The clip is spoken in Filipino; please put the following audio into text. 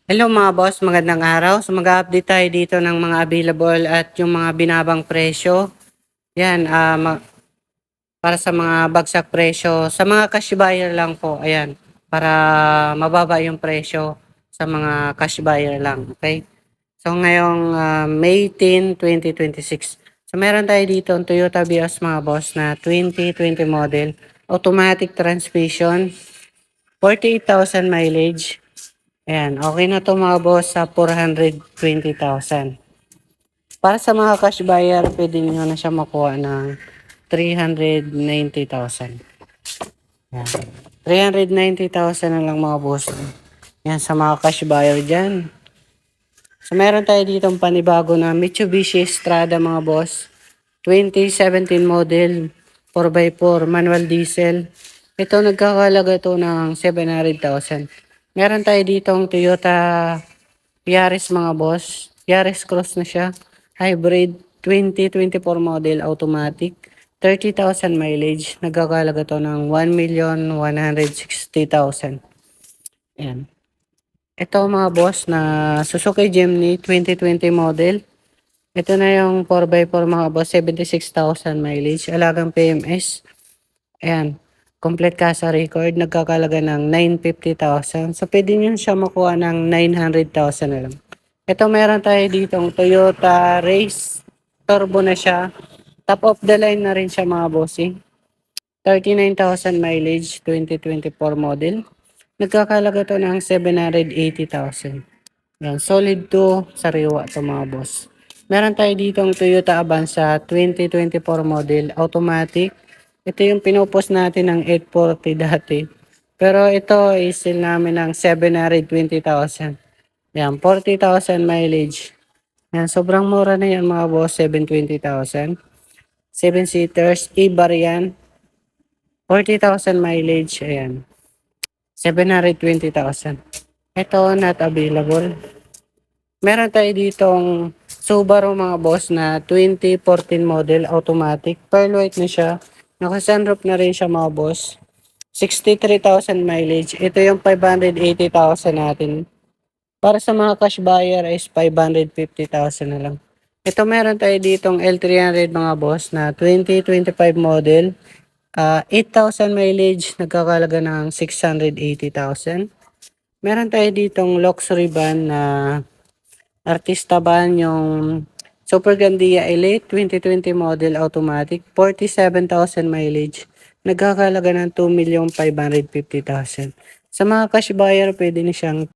Hello mga boss, magandang araw. So mag-update tayo dito ng mga available at yung mga binabang presyo. Yan, para sa mga bagsak presyo, sa mga cash buyer lang po, ayan, para mababa yung presyo sa mga cash buyer lang, okay? So ngayong May 10, 2026. So meron tayo dito ang Toyota Vios mga boss na 2020 model, automatic transmission, 48,000 mileage. Ayan, okay na 'to mga boss sa 420,000. Para sa mga cash buyer, pwede niyo na siya makuha ng 390,000. Ayan. 390,000 na lang mga boss. Yan sa mga cash buyer dyan. So meron tayo ditong panibago na Mitsubishi Strada mga boss. 2017 model, 4x4, manual diesel. Ito nagkakalaga to ng 700,000. Meron tayo ditong Toyota Yaris mga boss. Yaris Cross na siya. Hybrid 2024 model automatic. 30,000 mileage. Nagkakalaga to ng 1,160,000. Ayan. Ito mga boss na Suzuki Jimny 2020 model. Ito na yung 4x4 mga boss. 76,000 mileage. Alagang PMS. Ayan. Complete casa record. Nagkakalaga ng 950,000. So pwede nyo siya makuha ng 900,000 na lang. Ito meron tayo ditong Toyota Race. Turbo na siya. Top of the line na rin siya mga bossing. 39,000 mileage, 2024 model. Nagkakalaga to ng 780,000. Yan, solid to, sariwa to mga boss. Meron tayo ditong Toyota Avanza 2024 model, automatic. Ito yung pinupost natin ng 840 dati. Pero ito, isil namin ng 720,000. Yan, 40,000 mileage. Yan, sobrang mura na yan mga boss, 720,000. 7 seaters, ibar yan. 40,000 mileage, ayan. 720,000. Ito, not available. Meron tayo ditong Subaru mga boss na 2014 model, automatic. Pearl white na siya. Naka-sunroof na rin siya mga boss. 63,000 mileage. Ito yung 580,000 natin. Para sa mga cash buyer is 550,000 na lang. Ito meron tayo ditong L300 mga boss na 2025 model. 8,000 mileage, nagkakalaga ng 680,000. Meron tayo ditong luxury van na artista van, yung Super Gandia Elite 2020 model automatic, 47,000 mileage. Nagkakalaga ng 2,550,000. Sa mga cash buyer, pwede na siyang